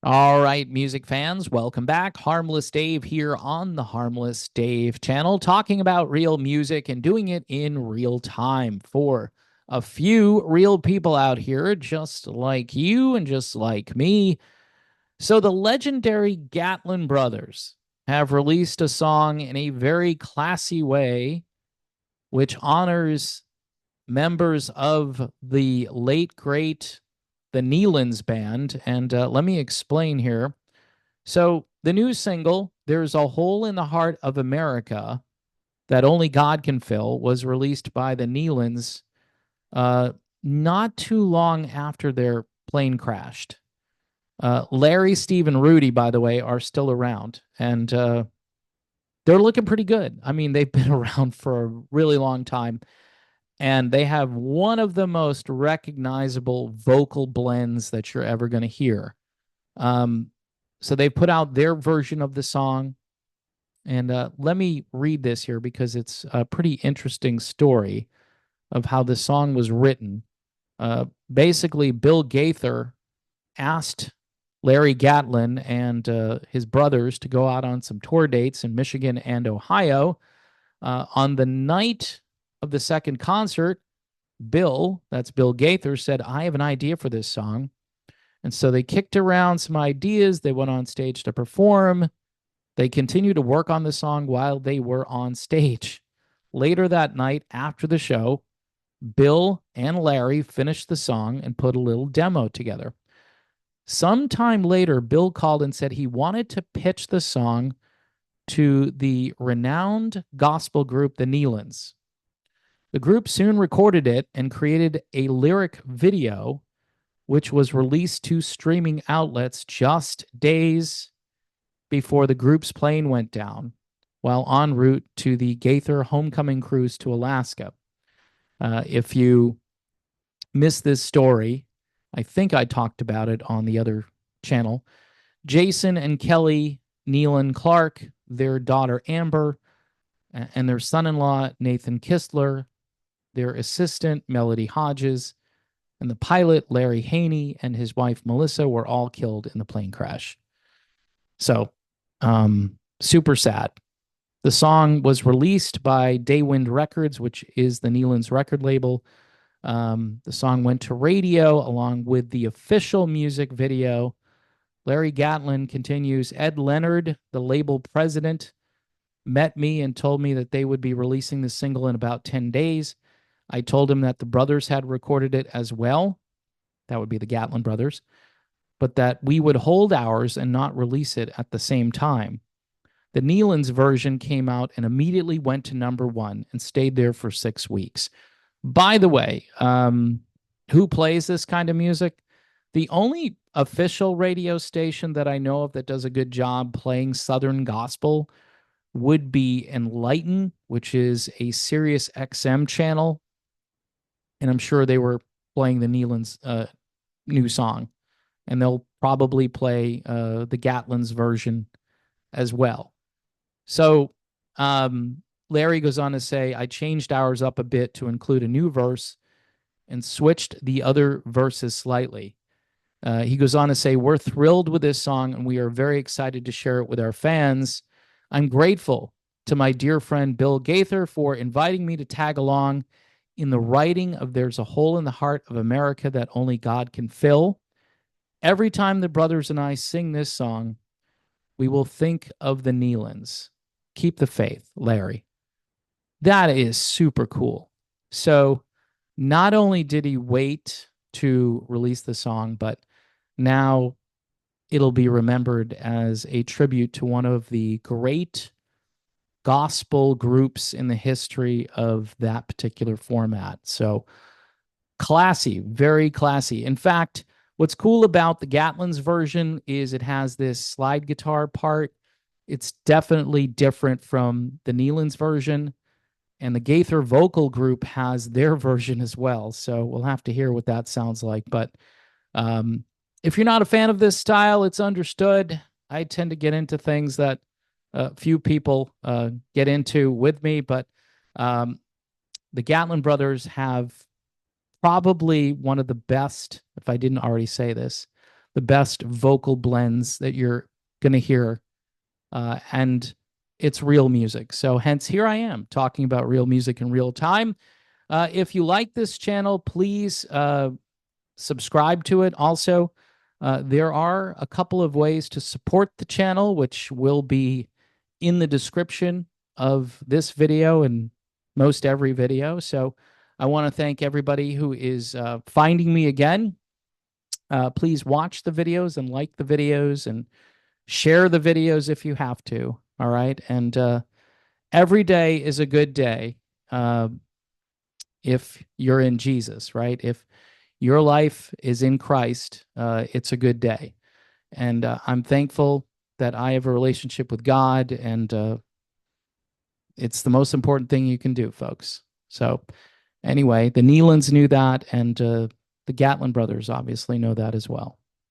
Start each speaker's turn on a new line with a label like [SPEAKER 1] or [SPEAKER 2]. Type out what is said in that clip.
[SPEAKER 1] All right, music fans, welcome back. Harmless Dave here on the Harmless Dave channel, talking about real music and doing it in real time for a few real people out here, just like you and just like me. So, the legendary Gatlin brothers have released a song in a very classy way, which honors members of the late, great, the Nelons band. And let me explain here. So the new single, There's a Hole in the Heart of America That Only God Can Fill, was released by the Nelons uh, not too long after their plane crashed. Larry, Steve, and Rudy, by the way, are still around, and they're looking pretty good. I mean, they've been around for a really long time, and they have one of the most recognizable vocal blends that you're ever going to hear. Um, so they put out their version of the song. And let me read this here because it's a pretty interesting story of how the song was written. Basically, Bill Gaither asked Larry Gatlin and his brothers to go out on some tour dates in Michigan and Ohio. On the night of the second concert, that's Bill Gaither, said, I have an idea for this song. And so they kicked around some ideas. They went on stage to perform. They continued to work on the song while they were on stage. Later that night, after the show, Bill and Larry finished the song and put a little demo together. Sometime later, Bill called and said he wanted to pitch the song to the renowned gospel group, the Nelons. The group soon recorded it and created a lyric video, which was released to streaming outlets just days before the group's plane went down while en route to the Gaither homecoming cruise to Alaska. If you missed this story, I think I talked about it on the other channel. Jason and Kelly Nealon Clark, their daughter Amber, and their son-in-law Nathan Kistler, their assistant Melody Hodges, and the pilot Larry Haney and his wife Melissa were all killed in the plane crash. So, super sad. The song was released by Daywind Records, which is the Nelons record label. The song went to radio along with the official music video. Larry Gatlin continues, Ed Leonard, the label president, met me and told me that they would be releasing the single in about 10 days. I told him that the brothers had recorded it as well. That would be the Gatlin brothers, but that we would hold ours and not release it at the same time. The Nelons version came out and immediately went to #1 and stayed there for 6 weeks. By the way, who plays this kind of music? The only official radio station that I know of that does a good job playing Southern gospel would be Enlighten, which is a Sirius XM channel. And I'm sure they were playing the Nelons' new song. And they'll probably play the Gatlin's version as well. So Larry goes on to say, I changed ours up a bit to include a new verse and switched the other verses slightly. He goes on to say, we're thrilled with this song and we are very excited to share it with our fans. I'm grateful to my dear friend Bill Gaither for inviting me to tag along in the writing of There's a Hole in the Heart of America That Only God Can Fill. Every time the brothers and I sing this song, we will think of the Nelons. Keep the faith, Larry. That is super cool. So not only did he wait to release the song, but now it'll be remembered as a tribute to one of the great gospel groups in the history of that particular format. So classy, very classy. In fact, what's cool about the Gatlin's version is it has this slide guitar part. It's definitely different from the Nelons version. And the Gaither vocal group has their version as well. So we'll have to hear what that sounds like. But if you're not a fan of this style, it's understood. I tend to get into things that few people get into with me. But the Gatlin brothers have probably one of the best, if I didn't already say this, the best vocal blends that you're going to hear. And it's real music. So hence here I am talking about real music in real time. If you like this channel, please subscribe to it. Also, there are a couple of ways to support the channel, which will be in the description of this video and most every video. So I want to thank everybody who is finding me again. Please watch the videos and like the videos and share the videos if you have to. All right. And every day is a good day if you're in Jesus, right? If your life is in Christ, it's a good day. And I'm thankful that I have a relationship with God, and it's the most important thing you can do, folks. So anyway, the Nelons knew that, and the Gatlin brothers obviously know that as well.